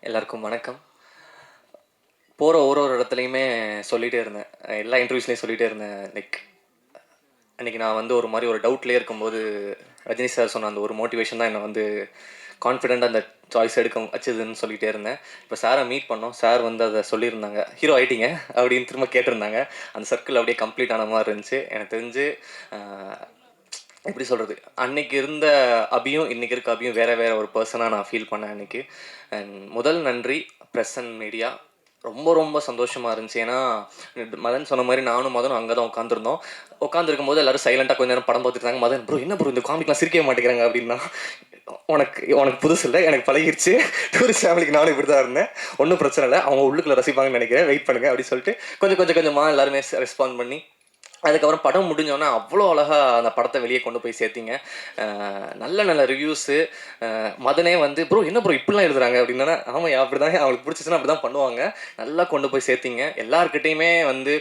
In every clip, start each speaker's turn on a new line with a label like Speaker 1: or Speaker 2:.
Speaker 1: எல்லாருக்கும் வணக்கம். போகிற ஒரு ஒரு இடத்துலையுமே சொல்லிகிட்டே இருந்தேன், எல்லா இன்டர்வியூஸ்லேயும் சொல்லிகிட்டே இருந்தேன். அன்றைக்கி நான் வந்து ஒரு மாதிரி ஒரு டவுட்லேயே இருக்கும்போது ரஜினி சார் சொன்ன அந்த ஒரு மோட்டிவேஷன் தான் என்னை வந்து கான்ஃபிடெண்ட்டாக அந்த சாய்ஸ் எடுக்க வச்சதுன்னு சொல்லிகிட்டே இருந்தேன். இப்போ சாரை மீட் பண்ணோம். சார் வந்து அதை சொல்லியிருந்தாங்க, ஹீரோ ஆகிட்டீங்க அப்படின்னு திரும்ப கேட்டிருந்தாங்க. அந்த சர்க்கிள் அப்படியே கம்ப்ளீட் ஆன மாதிரி இருந்துச்சு. எனக்கு தெரிஞ்சு எப்படி சொல்கிறது, அன்றைக்கி இருந்த அபியும் இன்றைக்கி இருக்க அபியும் வேறு வேறு ஒரு பர்சனாக நான் ஃபீல் பண்ணேன் அன்றைக்கி. அண்ட் முதல் நன்றி ப்ரெஸ் அண்ட் மீடியா. ரொம்ப ரொம்ப சந்தோஷமாக இருந்துச்சு. ஏன்னா மதன் சொன்ன மாதிரி நானும் மதனும் அங்கே தான் உட்காந்துருந்தோம். உட்காந்துருக்கும் போது எல்லோரும் சைலண்ட்டாக கொஞ்ச நேரம் படம் பார்த்துருந்தாங்க. மதன் ப்ரோ என்ன ப்ரோ இந்த காமிக்லாம் சிரிக்கவே மாட்டேங்கிறாங்க அப்படின்னா, உனக்கு உனக்கு புதுசு இல்லை, எனக்கு பழகிடுச்சு. டூரிஸ்ட் ஃபேமிலிக்கு நானும் இப்படி தான் இருந்தேன், ஒன்றும் பிரச்சனை இல்லை, அவங்க உள்ளுக்குள்ளே ரசிப்பாங்கன்னு நினைக்கிறேன், வெயிட் பண்ணுங்கள் அப்படின்னு சொல்லிட்டு கொஞ்சமாக எல்லாருமே ரெஸ்பாண்ட் பண்ணி அதுக்கப்புறம் படம் முடிஞ்சோன்னா அவ்வளோ அழகாக அந்த படத்தை வெளியே கொண்டு போய் சேர்த்திங்க. நல்ல நல்ல ரிவ்யூஸு. மதனே வந்து ப்ரோ என்ன ப்ரோ இப்படிலாம் எழுதுறாங்க அப்படின்னா, ஆமாம் அப்படி தான், அவங்களுக்கு பிடிச்சிச்சுன்னா அப்படி தான் பண்ணுவாங்க. நல்லா கொண்டு போய் சேர்த்திங்க. எல்லாருக்கிட்டையுமே வந்து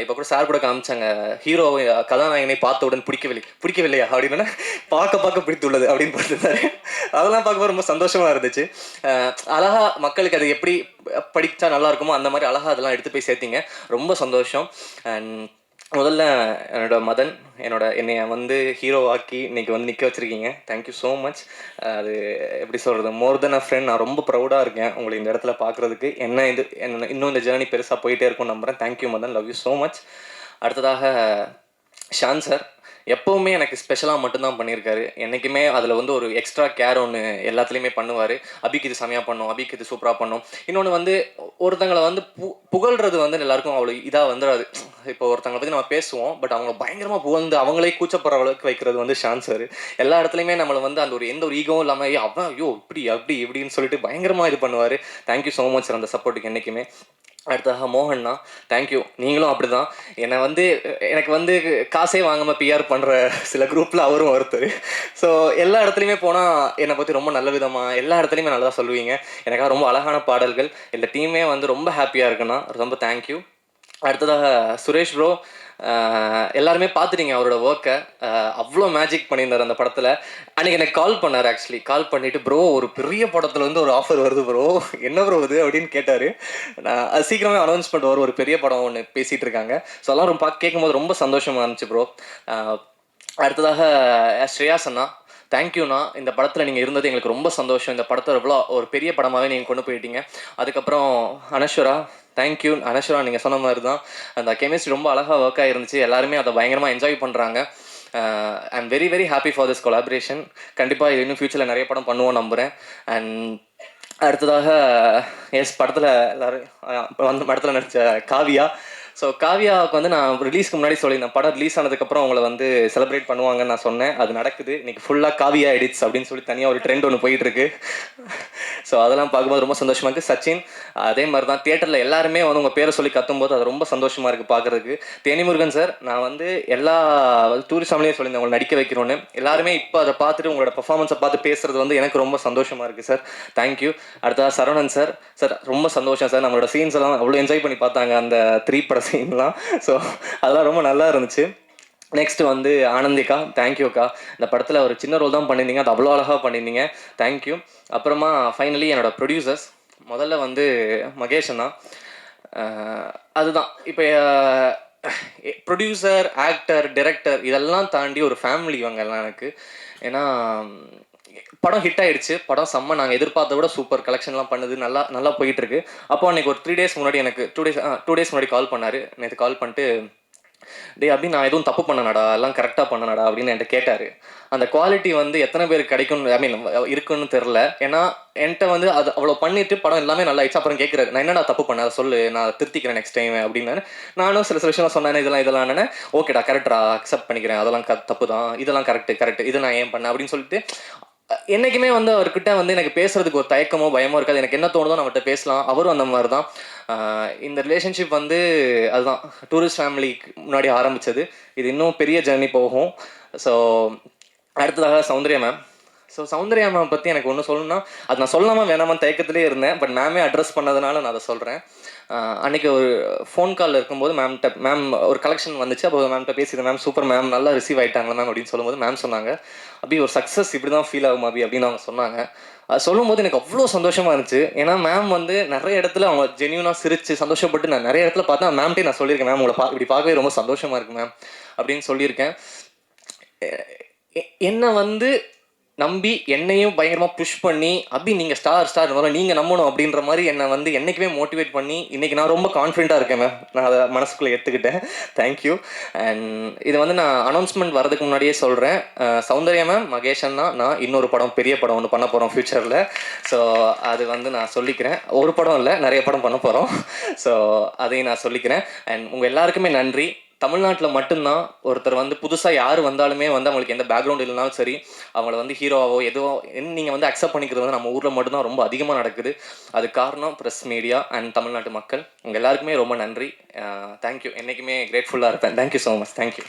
Speaker 1: இப்போ கூட சார் கூட காமிச்சாங்க, ஹீரோ கதாநாயகனை பார்த்தவுடன் பிடிக்கவில்லையா அப்படின்னா, பார்க்க பிடித்துள்ளது அப்படின்னு பார்த்துருந்தாரு. அதெல்லாம் பார்க்கும்போது ரொம்ப சந்தோஷமாக இருந்துச்சு. அழகாக மக்களுக்கு அது எப்படி படித்தா நல்லா இருக்குமோ அந்த மாதிரி அழகாக அதெல்லாம் எடுத்து போய் சேர்த்திங்க. ரொம்ப சந்தோஷம். அண்ட் முதல்ல மதன் என்னைய வந்து ஹீரோ ஆக்கி இன்றைக்கி வந்து நிற்க வச்சுருக்கீங்க. Thank you so much. அது எப்படி சொல்கிறது, மோர் தென் அ ஃப்ரெண்ட். நான் ரொம்ப ப்ரௌடாக இருக்கேன் உங்களை இந்த இடத்துல பார்க்குறதுக்கு. என்ன இன்னும் இந்த ஜேர்னி பெருசாக போயிட்டே இருக்கும்னு நம்புகிறேன். Thank you Madan, love you so much. அடுத்ததாக ஷான் சார் எப்போவுமே எனக்கு ஸ்பெஷலாக மட்டும்தான் பண்ணியிருக்காரு. என்றைக்குமே அதில் வந்து ஒரு எக்ஸ்ட்ரா கேர் ஒன்று எல்லாத்துலேயுமே பண்ணுவார். அபிக்கு இது செமையாக பண்ணும், அபிக்கு இது சூப்பராக பண்ணும். இன்னொன்று வந்து ஒருத்தங்களை வந்து புகழ்கிறது வந்து எல்லாருக்கும் அவ்வளோ இதாக வந்துடாது. இப்போ ஒருத்தங்களை பற்றி நம்ம பேசுவோம், பட் அவங்க பயங்கரமாக புகழ்ந்து அவங்களே கூச்சப்படுற அளவுக்கு வைக்கிறது வந்து ஷான் சார். எல்லா இடத்துலையுமே நம்மளை வந்து அந்த ஒரு எந்த ஒரு ஈகவும் இல்லாமல் அவன் ஐயோ இப்படி அப்படி இப்படின்னு சொல்லிட்டு பயங்கரமாக இது பண்ணுவார். தேங்க்யூ ஸோ மச் சார் அந்த சப்போர்ட்டுக்கு என்றைக்குமே. அடுத்ததாக மோகன்னா, தேங்க்யூ. நீங்களும் அப்படி தான் என்னை வந்து எனக்கு வந்து காசே வாங்காமல் பிஆர் பண்ணுற சில குரூப்பில் அவரும் ஒருத்தர். ஸோ எல்லா இடத்துலையுமே போனால் என்னை பற்றி ரொம்ப நல்ல விதமாக எல்லா இடத்துலையுமே நல்லா சொல்லுவீங்க. எனக்காக ரொம்ப அழகான பாடல்கள். இந்த டீமே வந்து ரொம்ப ஹாப்பியாக இருக்குண்ணா, ரொம்ப தேங்க்யூ. அடுத்ததாக சுரேஷ் ப்ரோ, எல்லாருமே பார்த்துட்டீங்க அவரோட ஒர்க்கை. அவ்வளோ மேஜிக் பண்ணியிருந்தார் அந்த படத்தில். அன்றைக்கி எனக்கு கால் பண்ணார். ஆக்சுவலி கால் பண்ணிவிட்டு ப்ரோ ஒரு பெரிய படத்தில் வந்து ஒரு ஆஃபர் வருது ப்ரோ, என்ன ப்ரோ இது அப்படின்னு கேட்டார். அது சீக்கிரமே அனௌன்ஸ்மெண்ட் வரும், ஒரு பெரிய படம் ஒன்று பேசிகிட்டு இருக்காங்க. ஸோ எல்லாம் ரொம்ப கேட்கும்போது ரொம்ப சந்தோஷமாக இருந்துச்சு ப்ரோ. அடுத்ததாக ஸ்ரேயாஸ் அண்ணா, தேங்க்யூண்ணா. இந்த படத்தில் நீங்கள் இருந்தது எங்களுக்கு ரொம்ப சந்தோஷம். இந்த படத்தை எவ்வளோ ஒரு பெரிய படமாகவே நீங்கள் கொண்டு போயிட்டீங்க. அதுக்கப்புறம் அனஸ்வரா, தேங்க்யூ. அனஸ்வரா நீங்கள் சொன்ன மாதிரி தான் அந்த கெமிஸ்ட்ரி ரொம்ப அழகாக ஒர்க் ஆகிருந்துச்சு. எல்லாருமே அதை பயங்கரமாக என்ஜாய் பண்ணுறாங்க. I am very very happy for this collaboration. கண்டிப்பாக இது இன்னும் ஃப்யூச்சரில் நிறைய படம் பண்ணுவோம் நம்புகிறேன். அண்ட் அடுத்ததாக படத்தில் எல்லோரும் வந்து படத்தில் நடித்த காவியா. ஸோ காவியாவுக்கு வந்து நான் ரிலீஸ்க்கு முன்னாடி சொல்லியிருந்தேன், படம் ரிலீஸ் ஆனதுக்கப்புறம் அவங்கள வந்து செலிப்ரேட் பண்ணுவாங்கன்னு நான் சொன்னேன். அது நடக்குது. இன்றைக்கி ஃபுல்லாக காவியா எடிட்ஸ் அப்படின்னு சொல்லி தனியாக ஒரு ட்ரெண்ட் ஒன்று போயிட்டுருக்கு. ஸோ அதெல்லாம் பார்க்கும்போது ரொம்ப சந்தோஷமாக இருக்குது. சச்சின் அதே மாதிரி தான், தியேட்டரில் எல்லாருமே வந்து உங்கள் பேரை சொல்லி கத்தும்போது அது ரொம்ப சந்தோஷமாக இருக்குது பார்க்குறதுக்கு. தேனிமுருகன் சார், நான் வந்து எல்லா டூரிஸ்ட் ஃபேமிலியும் சொல்லியிருந்தேன் உங்களை நடிக்க வைக்கிறோன்னு. எல்லாருமே இப்போ அதை பார்த்துட்டு உங்களோட பர்ஃபார்மன்ஸை பார்த்து பேசுகிறது வந்து எனக்கு ரொம்ப சந்தோஷமாக இருக்குது சார். தேங்க்யூ. அடுத்ததாக சரவணன் சார், சார் ரொம்ப சந்தோஷம் சார். நம்மளோட சீன்ஸ் எல்லாம் அவ்வளோ என்ஜாய் பண்ணி பார்த்தாங்க அந்த 3 பட சீன்லாம். ஸோ அதெல்லாம் ரொம்ப நல்லா இருந்துச்சு. நெக்ஸ்ட் வந்து ஆனந்திக்கா, தேங்க்யூக்கா. இந்த படத்தில் ஒரு சின்ன ரோல் தான் பண்ணியிருந்தீங்க, அது அவ்வளோ அழகாக பண்ணியிருந்தீங்க. தேங்க்யூ. அப்புறமா ஃபைனலி என்னோட ப்ரொடியூசர்ஸ், முதல்ல வந்து மகேஷ் அண்ணா. அதுதான் இப்போ ப்ரொடியூசர், ஆக்டர், டைரக்டர் இதெல்லாம் தாண்டி ஒரு ஃபேமிலி இவங்கெல்லாம் எனக்கு. ஏன்னா படம் ஹிட் ஆகிடுச்சு, படம் செம்ம, நாங்கள் எதிர்பார்த்த விட சூப்பர் கலெக்ஷன்லாம் பண்ணுது, நல்லா போயிட்டுருக்கு. அப்போ அன்றைக்கி ஒரு 3 டேஸ் முன்னாடி எனக்கு 2 டேஸ் முன்னாடி கால் பண்ணார். நேற்று கால் பண்ணிட்டு, டே அப்படி நான் எதுவும் தப்பு பண்ணனடா, எல்லாம் கரெக்டாக பண்ணனடா அப்படின்னு என்கிட்ட கேட்டார். அந்த குவாலிட்டி வந்து எத்தனை பேருக்கு கிடைக்கும், ஐ மீன் இருக்குன்னு தெரில. ஏன்னா என்கிட்ட வந்து அது அவ்வளோ பண்ணிவிட்டு படம் எல்லாமே நல்லா ஆயிடுச்சு. அப்புறம் கேட்குறாரு, நான் என்னடா தப்பு பண்ண, அதை சொல்லு, நான் திருத்திக்கிறேன் நெக்ஸ்ட் டைம் அப்படின்னு. நானும் சில விஷயம் சொன்னேன், இதெல்லாம் ஓகேடா கரெக்டா அக்செப்ட் பண்ணிக்கிறேன், அதெல்லாம் தப்பு தான், இதெல்லாம் கரெக்ட், இது நான் ஏன் பண்ணேன் அப்படின்னு சொல்லிட்டு. என்றைக்குமே வந்து அவர்கிட்ட வந்து எனக்கு பேசுறதுக்கு ஒரு தயக்கமோ பயமோ இருக்காது. எனக்கு என்ன தோணுதோ நம்மகிட்ட பேசலாம். அவரும் அந்த மாதிரி தான். இந்த ரிலேஷன்ஷிப் வந்து அதுதான் டூரிஸ்ட் ஃபேமிலிக்கு முன்னாடி ஆரம்பித்தது. இது இன்னும் பெரிய ஜேர்னி போகும். ஸோ அடுத்ததாக Soundarya ma'am, so Soundarya ma'am பற்றி எனக்கு ஒன்று சொல்லணும்னா, அது நான் சொல்லாமல் வேணாமல் தயக்கத்திலே இருந்தேன். பட் மேமே அட்ரஸ் பண்ணதுனால நான் அதை சொல்கிறேன். அன்றைக்கி ஒரு ஃபோன் காலில் இருக்கும்போது மேம் ஒரு கலெக்ஷன் வந்துச்சு. அப்போ மேம்கிட்ட பேசியிருந்தேன். மேம் சூப்பர் மேம், நல்லா ரிசீவ் ஆகிட்டாங்களா மேம் அப்படின்னு சொல்லும்போது மேம் சொன்னாங்க, அப்படி ஒரு சக்ஸஸ் இப்படி தான் ஃபீல் ஆகும் அபி அப்படின்னு அவங்க சொன்னாங்க. அது சொல்லும்போது எனக்கு அவ்வளோ சந்தோஷமாக இருந்துச்சு. ஏன்னா மேம் வந்து நிறைய இடத்துல அவங்க ஜென்யூனாக சிரித்து சந்தோஷப்பட்டு நான் நிறைய இடத்துல பார்த்தேன். மேம்கிட்டே நான் சொல்லியிருக்கேன், மேம் உங்களை இப்படி பார்க்கவே ரொம்ப சந்தோஷமாக இருக்குது மேம் அப்படின்னு சொல்லியிருக்கேன். என்னை வந்து நம்பி என்னையும் பயங்கரமாக புஷ் பண்ணி, அப்படி நீங்கள் ஸ்டார் நீங்கள் நம்பணும் அப்படின்ற மாதிரி என்னை வந்து என்றைக்குமே மோட்டிவேட் பண்ணி இன்றைக்கி நான் ரொம்ப கான்ஃபிடென்ட்டாக இருக்கேன் மேம். நான் அதை மனசுக்குள்ளே எடுத்துக்கிட்டேன். தேங்க்யூ. அண்ட் இது வந்து நான் அனௌன்ஸ்மெண்ட் வரதுக்கு முன்னாடியே சொல்கிறேன், சௌந்தர்யா மேம், மகேஷ் அண்ணா, நான் இன்னொரு படம், பெரிய படம் ஒன்று பண்ண போகிறோம் ஃப்யூச்சரில். ஸோ அது வந்து நான் சொல்லிக்கிறேன். ஒரு படம் இல்லை, நிறைய படம் பண்ண போகிறோம். ஸோ அதையும் நான் சொல்லிக்கிறேன். அண்ட் உங்கள் எல்லாருக்குமே நன்றி. தமிழ்நாட்டில் மட்டும்தான் ஒருத்தர் வந்து புதுசாக யார் வந்தாலுமே வந்து அவங்களுக்கு எந்த பேக்ரவுண்ட் இல்லைனாலும் சரி, அவங்கள வந்து ஹீரோவோ எதுவோ நீங்கள் வந்து அக்செப்ட் பண்ணிக்கிறது வந்து நம்ம ஊரில் மட்டும்தான் ரொம்ப அதிகமாக நடக்குது. அது காரணம் ப்ரெஸ், மீடியா அண்ட் தமிழ்நாட்டு மக்கள். உங்கள் எல்லாருக்குமே ரொம்ப நன்றி. தேங்க்யூ. என்றைக்குமே கிரேட்ஃபுல்லாக இருப்பேன். Thank you so much. தேங்க்யூ.